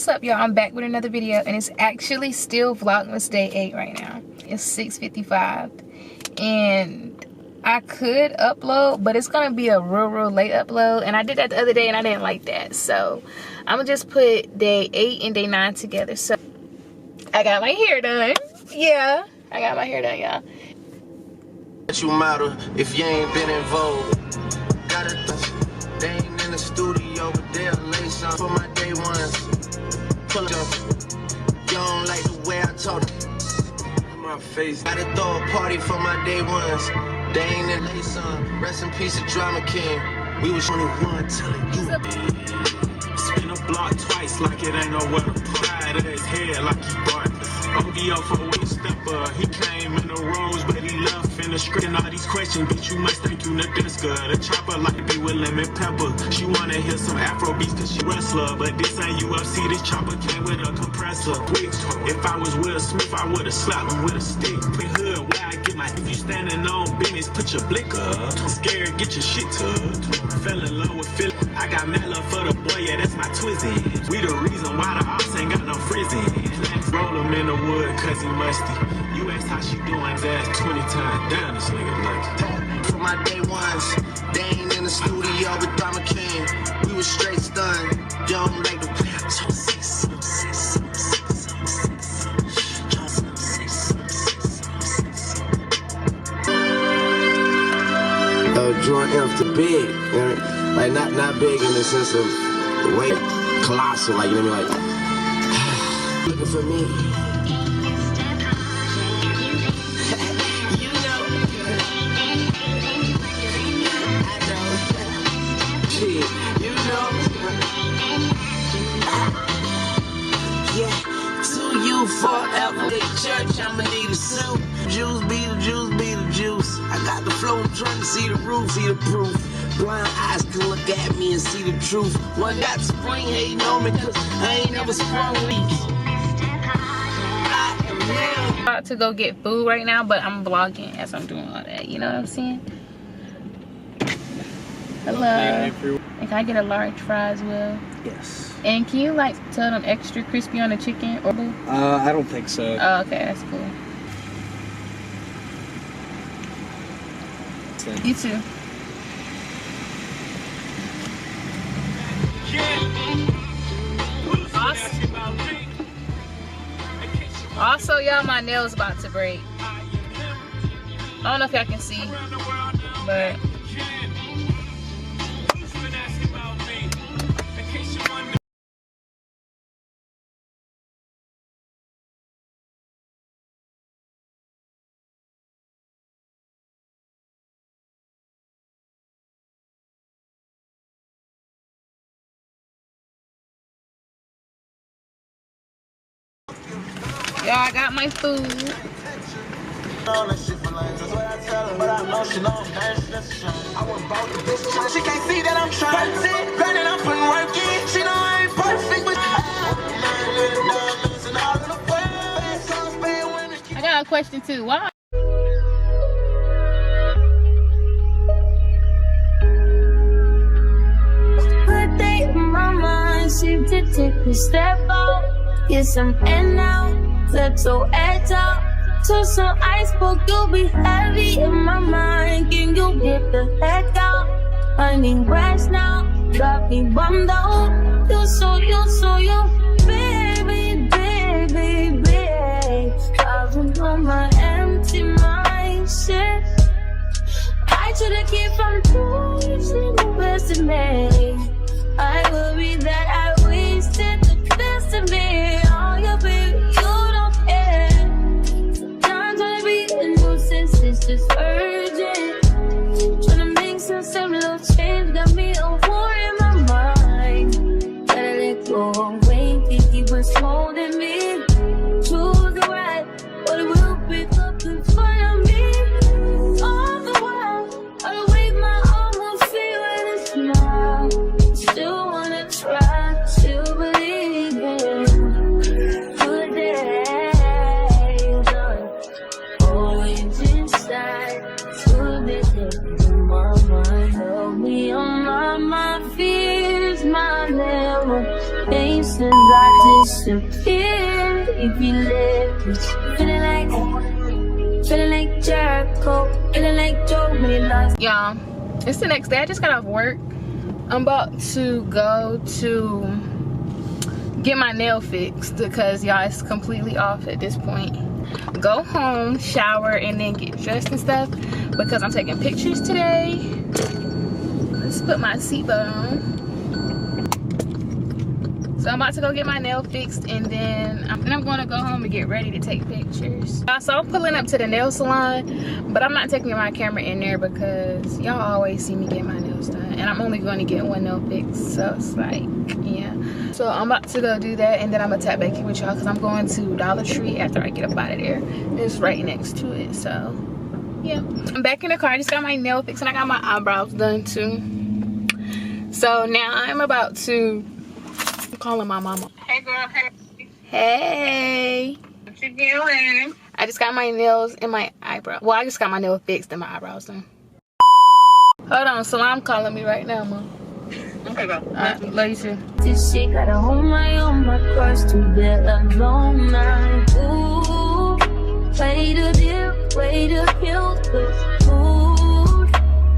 What's up, y'all? I'm back with another video, and it's actually still Vlogmas Day 8 right now. It's 6:55, and I could upload, but it's gonna be a real late upload, and I did that the other day and I didn't like that, so I'm gonna just put day 8 and day 9 together. So I got my hair done. Yeah, I got my hair done, y'all. You matter if you ain't been involved. Got it, they ain't in the studio, but they'll lay some for my day ones. Pull up, you don't like the way I talk. My face, gotta throw a party for my day ones. They ain't in lay some. Rest in peace, the drama king. We was 21 telling you. Spin a block twice like it ain't nowhere to pride in his head like he bought. ODO for a weight stepper. He came in the rose, but he left in the script. And all these questions, bitch, you must think you Nabisco. The chopper like to be with lemon pepper. She wanna hear some Afro beats cause she wrestler. But this ain't UFC, this chopper came with a compressor. If I was Will Smith, I would've slapped him with a stick. Free hood, where I get my. If you standing on business, put your blick up. I'm scared, get your shit tucked. Fell in love with Philip. I got mad love for the boy, yeah, that's my twizzy. We the reason why the ops ain't got no frizzy. Roll him in the wood cause he musty. You asked how she doing, ass 20 times down, this nigga lucky. For my day ones, they ain't in the studio with Drama King. We was straight stunned. You don't like the way I talk. Joint after big, you know? Like not big in the sense of the way colossal, like you know what I mean, like looking for me. You know, I know, shit, you know, yeah, to you forever. They church, I'ma need a suit. Juice be the juice, be the juice. I got the flow, I'm trying to see the roof, see the proof. Blind eyes can look at me and see the truth. One got spring hating on me cause I ain't never sprung leaves. I am now. I'm about to go get food right now, but I'm vlogging as I'm doing all that. You know what I'm saying? Hello. And can I get a large fry as well? Yes. And can you like tell them extra crispy on the chicken? Or I don't think so. Oh, okay, that's cool. You too. Also, y'all, my nails about to break. I don't know if y'all can see, but y'all, I got my food. She can't see that I'm trying to grinding up and working. She know I ain't perfect, but I got a question too. Why? Put day in my mind, seem to take a step out. Get some air now, let your edge out. To some iceberg, you'll be heavy in my mind. Can you get the heck out? I need rest now, got me bummed out. You so baby, I've been on my empty mind, shit. I should've kept from losing the best of me. I worry that I wasted the best of me. Oh, yeah, baby, you don't care. Sometimes I be a nuisance, it's just urgent. Tryna make some little change, got me a war in my mind. Gotta let go of Wayne, think he was holding me. Choose the right, but it will pick up in front of me. All the while, I wave my arm, will feel it and smile. Still wanna try, still believe in good days. Always inside, still this in my mind. Help me on my fears, my never. Ain't since I disappeared. If you live, feeling like Jericho, feeling like Joe when he lost. Y'all, it's the next day. I just got off work. I'm about to go to get my nail fixed because y'all, it's completely off at this point. Go home, shower, and then get dressed and stuff because I'm taking pictures today. Let's put my seatbelt on. So I'm about to go get my nail fixed, and then I'm going to go home and get ready to take pictures. So I'm pulling up to the nail salon, but I'm not taking my camera in there because y'all always see me get my nails done, and I'm only going to get one nail fixed, so it's like, yeah. So I'm about to go do that, and then I'm gonna tap back in with y'all because I'm going to Dollar Tree after I get up out of there. It's right next to it, so yeah. I'm back in the car. I just got my nail fixed and I got my eyebrows done too. So now I'm about to, I'm calling my mama. Hey girl, hey. Hey. What you doing? I just got my nails and my eyebrow. Well, I just got my nail fixed and my eyebrows done. Hold on, Salam calling me right now, mom. Okay, go. Love you too. This shit gotta hold my own, my cross to bear alone night. Ooh, way to dip, way to kill the mood.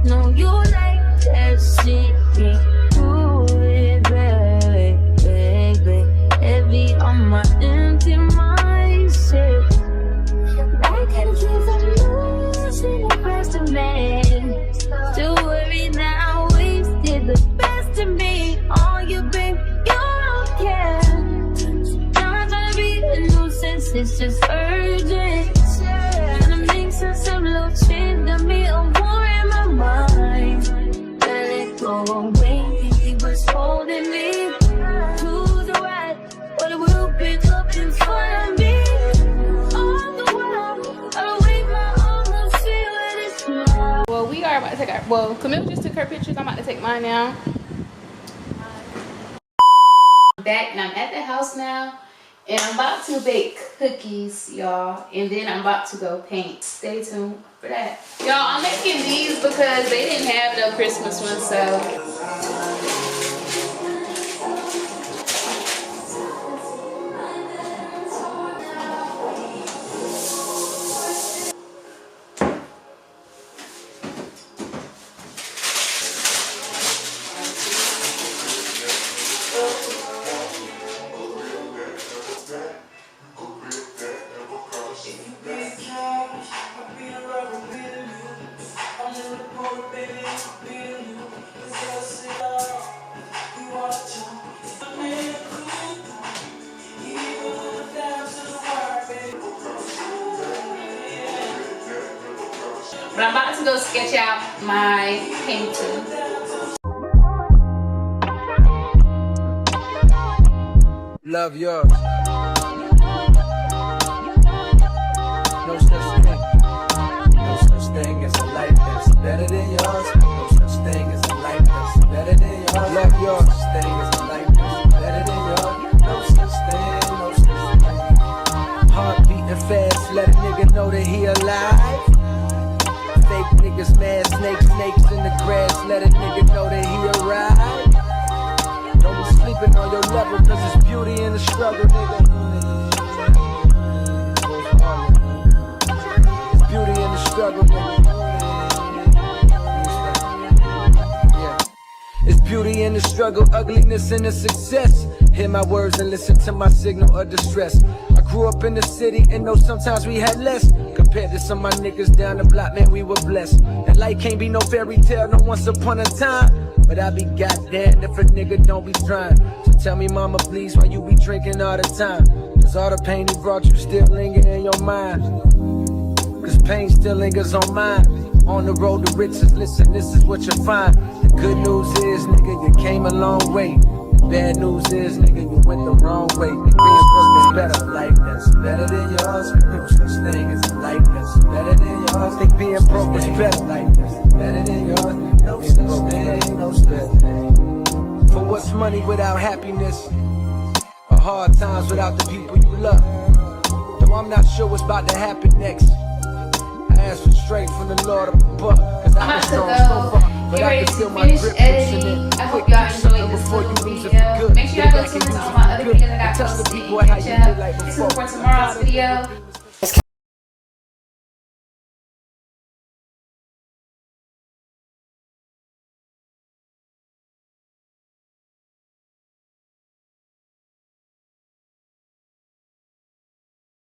No, you like that shit, do it, baby. Heavy on my empty mindset. I gotta give up losing the rest of me. Don't worry now, wasted the best of me. All you bring, you don't care. Not trying to be a nuisance, it's just urgent. Trying to make sense of little change, got me a war in my mind. Let it go away, he was holding me to the right, but it will pick up in front of me. All the while, I wait my arms and feel it is now. Well, we are about to take our, well, Camille just took her pictures. I'm about to take mine now. I'm back and I'm at the house now. And I'm about to bake cookies, y'all. And then I'm about to go paint. Stay tuned for that. Y'all, I'm making these because they didn't have no Christmas ones, so. But I'm about to go sketch out my painting. Love yours. No such thing. No such thing as a life that's better than yours. No such thing as a life that's better than yours. Love yours. No such thing as a life that's better than yours. No such thing, no such thing. Heart beating fast, let a nigga know that he alive. Fake niggas, mad snakes in the grass, let a nigga know that he arrived. Don't be sleeping on your level, cause it's beauty in the struggle, nigga. It's beauty in the struggle, nigga. Yeah. It's beauty in the struggle, ugliness in the success. Hear my words and listen to my signal of distress. I grew up in the city and know sometimes we had less. Compared to some of my niggas down the block, man, we were blessed. And life can't be no fairy tale, no once upon a time. But I be goddamn if a nigga don't be trying. So tell me, mama, please, why you be drinking all the time? Cause all the pain he brought you still linger in your mind. Cause pain still lingers on mine. On the road to riches, listen, this is what you'll find. The good news is, nigga, you came a long way. The bad news is, nigga, you went the wrong way. Being broke is better, life that's better than yours. No such thing as a life that's better than yours. Think being broke is better, life that's better than yours. No such thing, no such thing. For what's money without happiness? Or hard times without the people you love? Though I'm not sure what's about to happen next. I ask for strength from the Lord above, cause I've been strong so far. but get I ready can to feel my finish grip editing. loosening. I hope Quick, y'all do something enjoyed this before little you lose it video. for good. Make sure y'all Get go back to and all use it my for other good. videos I got And tell the posted people in how the you chat. did like This before. is for tomorrow's video.